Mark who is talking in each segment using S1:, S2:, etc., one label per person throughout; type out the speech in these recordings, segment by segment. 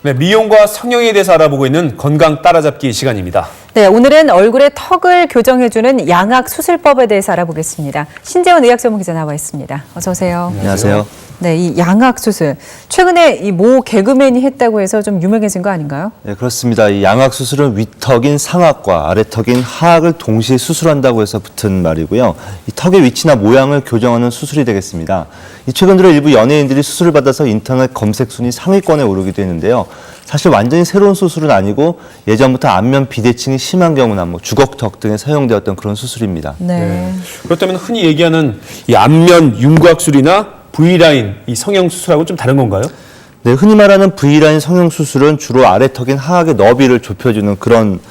S1: 네, 미용과 성형에 대해서 알아보고 있는 건강 따라잡기 시간입니다.
S2: 네, 오늘은 얼굴의 턱을 교정해주는 양악 수술법에 대해서 알아보겠습니다. 신재원 의학 전문 기자 나와 있습니다. 어서 오세요.
S3: 안녕하세요.
S2: 네, 이 양악 수술 최근에 이 모 개그맨이 했다고 해서 좀 유명해진 거 아닌가요?
S3: 네, 그렇습니다. 이 양악 수술은 윗턱인 상악과 아래턱인 하악을 동시에 수술한다고 해서 붙은 말이고요. 이 턱의 위치나 모양을 교정하는 수술이 되겠습니다. 최근 들어 일부 연예인들이 수술을 받아서 인터넷 검색 순위 상위권에 오르기도 했는데요. 사실 완전히 새로운 수술은 아니고 예전부터 안면 비대칭이 심한 경우나 주걱턱 등에 사용되었던 그런 수술입니다.
S2: 네.
S1: 그렇다면 흔히 얘기하는 이 안면 윤곽술이나 V라인, 이 성형 수술하고 좀 다른 건가요?
S3: 네, 흔히 말하는 V라인 성형 수술은 주로 아래턱인 하악의 너비를 좁혀주는 그런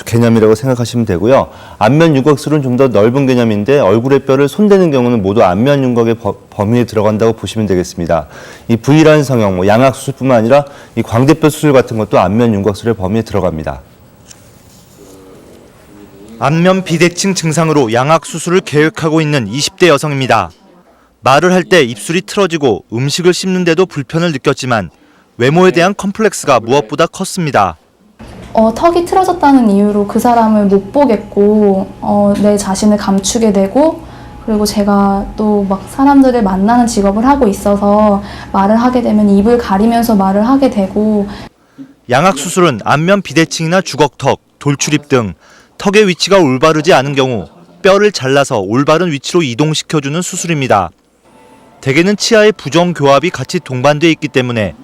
S3: 개념이라고 생각하시면 되고요. 안면 윤곽술은 좀 더 넓은 개념인데 얼굴의 뼈를 손대는 경우는 모두 안면 윤곽의 범위에 들어간다고 보시면 되겠습니다. 이 V라인 성형, 양악 수술뿐만 아니라 이 광대뼈 수술 같은 것도 안면 윤곽술의 범위에 들어갑니다. 안면 비대칭 증상으로 양악 수술을 계획하고 있는 20대 여성입니다. 말을 할 때 입술이 틀어지고 음식을 씹는데도 불편을 느꼈지만 외모에 대한 컴플렉스가 무엇보다 컸습니다.
S4: 턱이 틀어졌다는 이유로 그 사람을 못 보겠고 내 자신을 감추게 되고, 그리고 제가 또 막 사람들을 만나는 직업을 하고 있어서 말을 하게 되면 입을 가리면서 말을 하게 되고.
S3: 양악 수술은 안면 비대칭이나 주걱턱, 돌출입 등 턱의 위치가 올바르지 않은 경우 뼈를 잘라서 올바른 위치로 이동시켜주는 수술입니다. 대개는 치아의 부정교합이 같이 동반되어 있기 때문에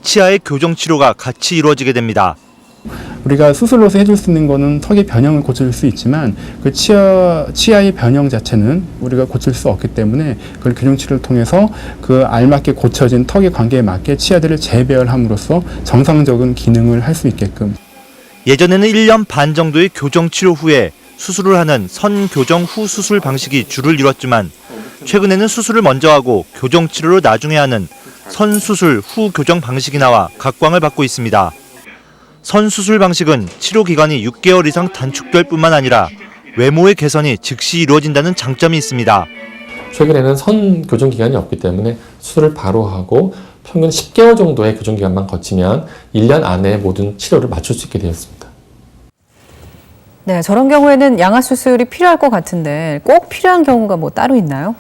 S3: 치아의 교정 치료가 같이 이루어지게 됩니다.
S5: 우리가 수술로서 해줄 수 있는 거는 턱의 변형을 고칠 수 있지만 그 치아의 변형 자체는 우리가 고칠 수 없기 때문에 그걸 교정 치료를 통해서 그 알맞게 고쳐진 턱의 관계에 맞게 치아들을 재배열함으로써 정상적인 기능을 할 수 있게끔.
S3: 예전에는 1년 반 정도의 교정 치료 후에 수술을 하는 선교정 후 수술 방식이 주를 이뤘지만 최근에는 수술을 먼저 하고 교정 치료를 나중에 하는 선수술 후 교정 방식이 나와 각광을 받고 있습니다. 선수술 방식은 치료 기간이 6개월 이상 단축될 뿐만 아니라 외모의 개선이 즉시 이루어진다는 장점이 있습니다.
S6: 최근에는 선 교정 기간이 없기 때문에 수술을 바로 하고 평균 10개월 정도의 교정 기간만 거치면 1년 안에 모든 치료를 마칠 수 있게 되었습니다.
S2: 네, 저런 경우에는 양악 수술이 필요할 것 같은데 꼭 필요한 경우가 뭐 따로 있나요?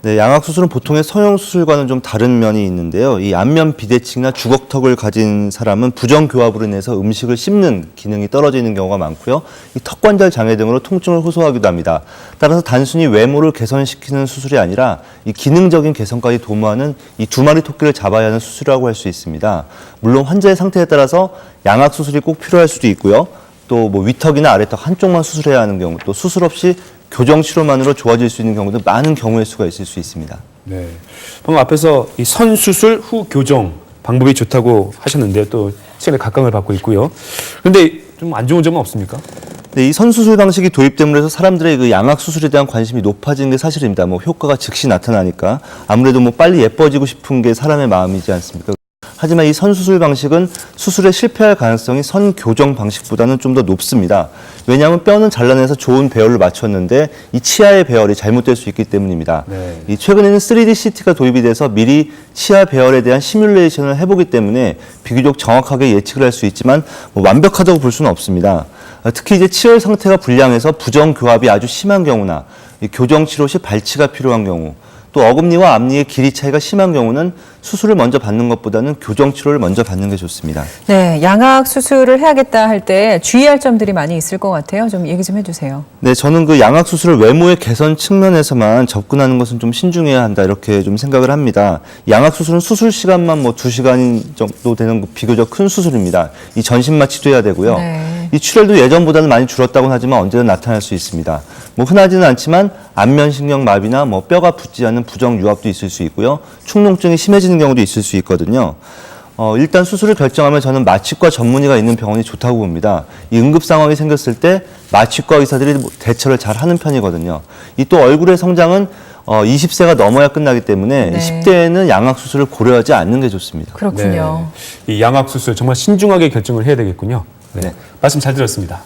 S3: 네, 양악 수술은 보통의 성형 수술과는 좀 다른 면이 있는데요. 이 안면 비대칭이나 주걱턱을 가진 사람은 부정교합으로 인해서 음식을 씹는 기능이 떨어지는 경우가 많고요. 이 턱관절 장애 등으로 통증을 호소하기도 합니다. 따라서 단순히 외모를 개선시키는 수술이 아니라 이 기능적인 개선까지 도모하는 이 두 마리 토끼를 잡아야 하는 수술이라고 할 수 있습니다. 물론 환자의 상태에 따라서 양악 수술이 꼭 필요할 수도 있고요. 또 위턱이나 아래턱 한쪽만 수술해야 하는 경우, 또 수술 없이 교정 치료만으로 좋아질 수 있는 경우도 많은 경우의 수가 있을 수 있습니다.
S1: 네. 방금 앞에서 이 선수술 후 교정 방법이 좋다고 하셨는데 또 최근에 각광을 받고 있고요. 그런데 좀 안 좋은 점은 없습니까?
S3: 네, 이 선수술 방식이 도입됨으로 해서 사람들의 그 양악 수술에 대한 관심이 높아진 게 사실입니다. 효과가 즉시 나타나니까 아무래도 빨리 예뻐지고 싶은 게 사람의 마음이지 않습니까? 하지만 이 선수술 방식은 수술에 실패할 가능성이 선교정 방식보다는 좀 더 높습니다. 왜냐하면 뼈는 잘라내서 좋은 배열을 맞췄는데 이 치아의 배열이 잘못될 수 있기 때문입니다.
S1: 네.
S3: 이 최근에는 3D CT가 도입이 돼서 미리 치아 배열에 대한 시뮬레이션을 해보기 때문에 비교적 정확하게 예측을 할 수 있지만 완벽하다고 볼 수는 없습니다. 특히 이제 치열 상태가 불량해서 부정교합이 아주 심한 경우나 이 교정 치료 시 발치가 필요한 경우, 또 어금니와 앞니의 길이 차이가 심한 경우는 수술을 먼저 받는 것보다는 교정 치료를 먼저 받는 게 좋습니다.
S2: 네, 양악 수술을 해야겠다 할 때 주의할 점들이 많이 있을 것 같아요. 좀 얘기 좀 해주세요.
S3: 네, 저는 그 양악 수술을 외모의 개선 측면에서만 접근하는 것은 좀 신중해야 한다 이렇게 좀 생각을 합니다. 양악 수술은 수술 시간만 2시간 정도 되는 비교적 큰 수술입니다. 이 전신 마취도 해야 되고요.
S2: 네.
S3: 이 출혈도 예전보다는 많이 줄었다고는 하지만 언제나 나타날 수 있습니다. 흔하지는 않지만 안면신경 마비나 뼈가 붙지 않는 부정 유압도 있을 수 있고요. 축농증이 심해지는 경우도 있을 수 있거든요. 일단 수술을 결정하면 저는 마취과 전문의가 있는 병원이 좋다고 봅니다. 이 응급 상황이 생겼을 때 마취과 의사들이 대처를 잘 하는 편이거든요. 이 또 얼굴의 성장은 20세가 넘어야 끝나기 때문에
S2: 네.
S3: 10대에는 양악 수술을 고려하지 않는 게 좋습니다.
S2: 그렇군요.
S1: 네. 이 양악 수술 정말 신중하게 결정을 해야 되겠군요. 네.
S3: 네.
S1: 말씀 잘 들었습니다.